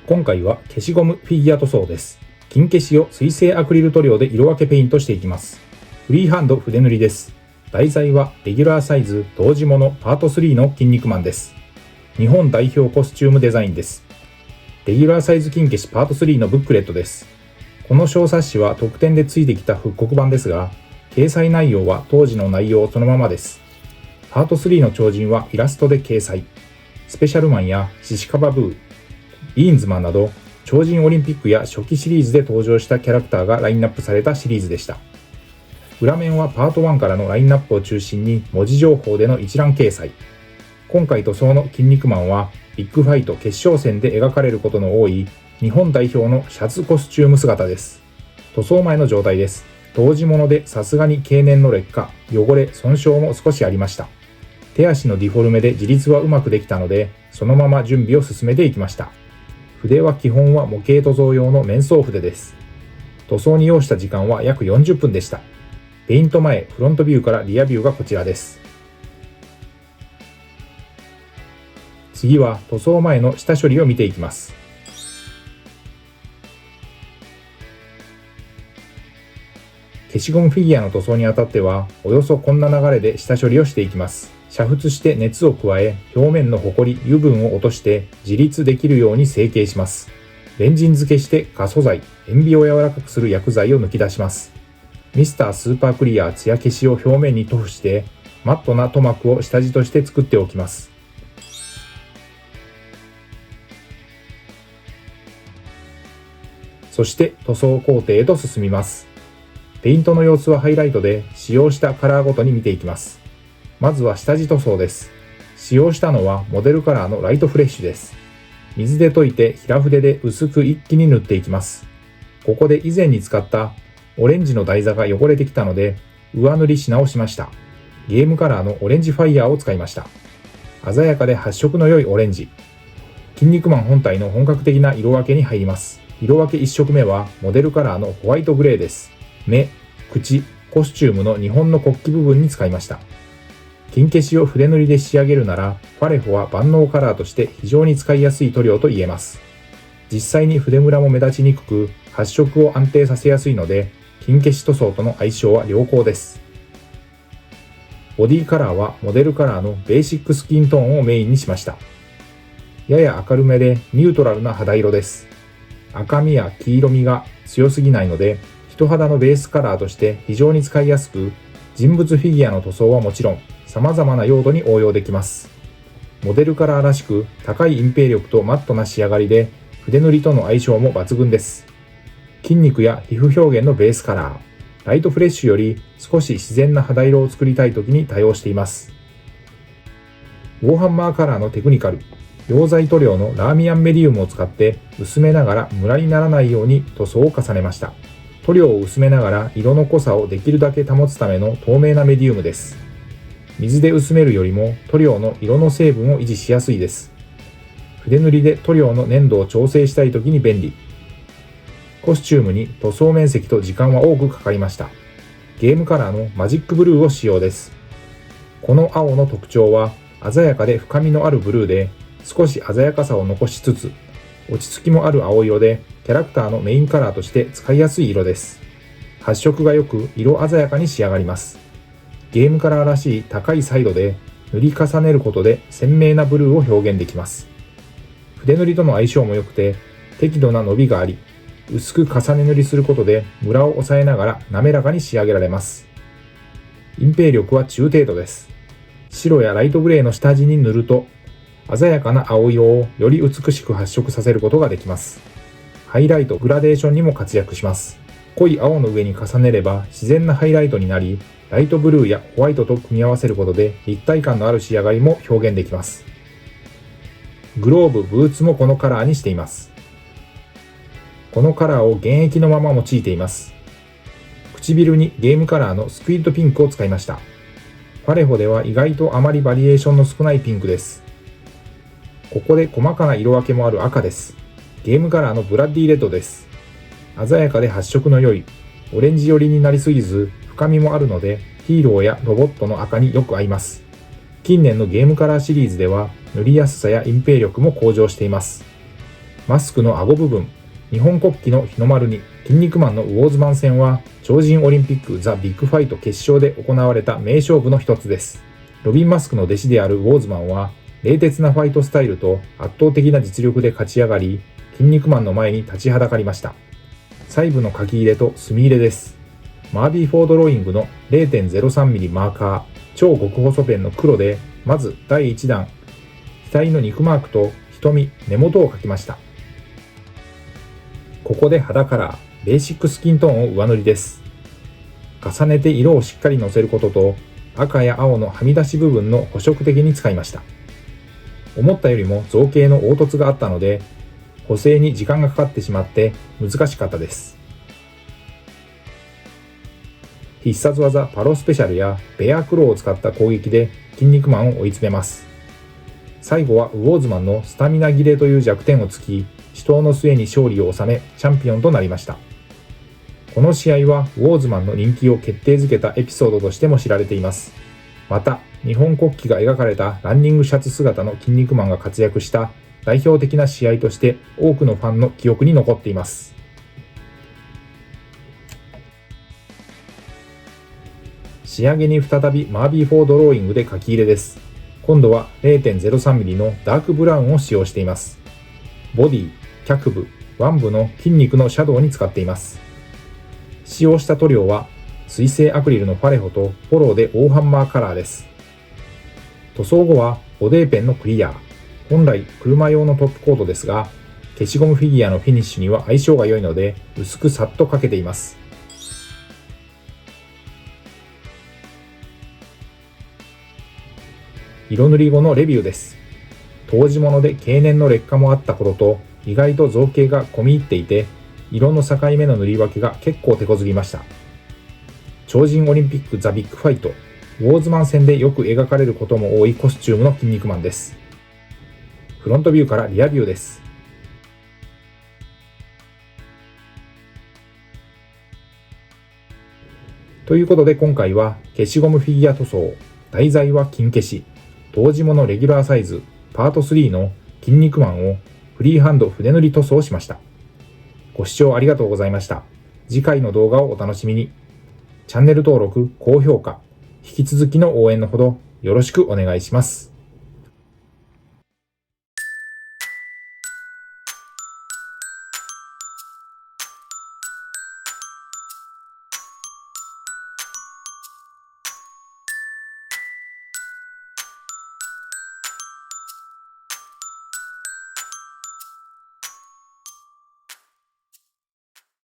今回は消しゴムフィギュア塗装です。金消しを水性アクリル塗料で色分けペイントしていきます。フリーハンド筆塗りです。題材はレギュラーサイズ同時ものパート3の筋肉マンです。日本代表コスチュームデザインです。レギュラーサイズ金消しパート3のブックレットです。この小冊子は特典で付いてきた復刻版ですが、掲載内容は当時の内容そのままです。パート3の超人はイラストで掲載。スペシャルマンやシシカバブー、ビーンズマンなど超人オリンピックや初期シリーズで登場したキャラクターがラインナップされたシリーズでした。裏面はパート1からのラインナップを中心に文字情報での一覧掲載。今回塗装の筋肉マンはビッグファイト決勝戦で描かれることの多い日本代表のシャツコスチューム姿です。塗装前の状態です。当時物でさすがに経年の劣化、汚れ、損傷も少しありました。手足のディフォルメで自立はうまくできたので、そのまま準備を進めていきました。筆は基本は模型塗装用の面相筆です。塗装に要した時間は約40分でした。ペイント前、フロントビューからリアビューがこちらです。次は塗装前の下処理を見ていきます。消しゴムフィギュアの塗装にあたっては、およそこんな流れで下処理をしていきます。煮沸して熱を加え、表面のホコリ、油分を落として自立できるように成形します。レンジン漬けして可素材、塩ビを柔らかくする薬剤を抜き出します。ミスタースーパークリア艶消しを表面に塗布して、マットな塗膜を下地として作っておきます。そして塗装工程へと進みます。ペイントの様子はハイライトで使用したカラーごとに見ていきます。まずは下地塗装です。使用したのはモデルカラーのライトフレッシュです。水で溶いて平筆で薄く一気に塗っていきます。ここで以前に使ったオレンジの台座が汚れてきたので上塗りし直しました。ゲームカラーのオレンジファイヤーを使いました。鮮やかで発色の良いオレンジ。筋肉マン本体の本格的な色分けに入ります。色分け1色目はモデルカラーのホワイトグレーです。目、口、コスチュームの日本の国旗部分に使いました。金消しを筆塗りで仕上げるなら、ファレホは万能カラーとして非常に使いやすい塗料と言えます。実際に筆ムラも目立ちにくく、発色を安定させやすいので、金消し塗装との相性は良好です。ボディカラーはモデルカラーのベーシックスキントーンをメインにしました。やや明るめでニュートラルな肌色です。赤みや黄色みが強すぎないので、人肌のベースカラーとして非常に使いやすく、人物フィギュアの塗装はもちろん、様々な用途に応用できます。モデルカラーらしく高い隠蔽力とマットな仕上がりで、筆塗りとの相性も抜群です。筋肉や皮膚表現のベースカラー、ライトフレッシュより少し自然な肌色を作りたい時に対応しています。ウォーハンマーカラーのテクニカル、溶剤塗料のラーミアンメディウムを使って薄めながらムラにならないように塗装を重ねました。塗料を薄めながら色の濃さをできるだけ保つための透明なメディウムです。水で薄めるよりも塗料の色の成分を維持しやすいです。筆塗りで塗料の粘度を調整したい時に便利。コスチュームに塗装面積と時間は多くかかりました。ゲームカラーのマジックブルーを使用です。この青の特徴は鮮やかで深みのあるブルーで少し鮮やかさを残しつつ落ち着きもある青色でキャラクターのメインカラーとして使いやすい色です。発色が良く色鮮やかに仕上がります。ゲームカラーらしい高い彩度で塗り重ねることで鮮明なブルーを表現できます。筆塗りとの相性も良くて適度な伸びがあり、薄く重ね塗りすることでムラを抑えながら滑らかに仕上げられます。隠蔽力は中程度です。白やライトグレーの下地に塗ると鮮やかな青色をより美しく発色させることができます。ハイライト、グラデーションにも活躍します。濃い青の上に重ねれば自然なハイライトになり、ライトブルーやホワイトと組み合わせることで立体感のある仕上がりも表現できます。グローブ、ブーツもこのカラーにしています。このカラーを原液のまま用いています。唇にゲームカラーのスクイッドピンクを使いました。ファレホでは意外とあまりバリエーションの少ないピンクです。ここで細かな色分けもある赤です。ゲームカラーのブラッディレッドです。鮮やかで発色の良い、オレンジ寄りになりすぎず深みもあるのでヒーローやロボットの赤によく合います。近年のゲームカラーシリーズでは塗りやすさや隠蔽力も向上しています。マスクの顎部分、日本国旗の日の丸に、筋肉マンのウォーズマン戦は、超人オリンピックザ・ビッグファイト決勝で行われた名勝負の一つです。ロビン・マスクの弟子であるウォーズマンは、冷徹なファイトスタイルと圧倒的な実力で勝ち上がり、筋肉マンの前に立ちはだかりました。細部の書き入れと墨入れです。マービー・フォードローイングの 0.03mm マーカー、超極細ペンの黒で、まず第1弾、額の肉マークと瞳、根元を描きました。ここで肌カラー、ベーシックスキントーンを上塗りです。重ねて色をしっかりのせることと、赤や青のはみ出し部分の補色的に使いました。思ったよりも造形の凹凸があったので、補正に時間がかかってしまって難しかったです。必殺技パロスペシャルやベアクローを使った攻撃で筋肉マンを追い詰めます。最後はウォーズマンのスタミナ切れという弱点を突き、死闘の末に勝利を収めチャンピオンとなりました。この試合はウォーズマンの人気を決定づけたエピソードとしても知られています。また、日本国旗が描かれたランニングシャツ姿の筋肉マンが活躍した代表的な試合として多くのファンの記憶に残っています。仕上げに再びマービー・フォードローイングで書き入れです。今度は 0.03mm のダークブラウンを使用しています。ボディ、脚部、腕部の筋肉のシャドウに使っています。使用した塗料は水性アクリルのファレホとフォローでオーハンマーカラーです。塗装後はボデーペンのクリア。本来車用のトップコートですが、消しゴムフィギュアのフィニッシュには相性が良いので薄くさっとかけています。色塗り後のレビューです。当時物で経年の劣化もあった頃と意外と造形が込み入っていて、色の境目の塗り分けが結構手こずりました。超人オリンピックザ・ビッグファイト、ウォーズマン戦でよく描かれることも多いコスチュームの筋肉マンです。フロントビューからリアビューです。ということで今回は消しゴムフィギュア塗装、題材は金消し、当時物レギュラーサイズパート3の筋肉マンをフリーハンド筆塗り塗装しました。ご視聴ありがとうございました。次回の動画をお楽しみに。チャンネル登録、高評価、引き続きの応援のほどよろしくお願いします。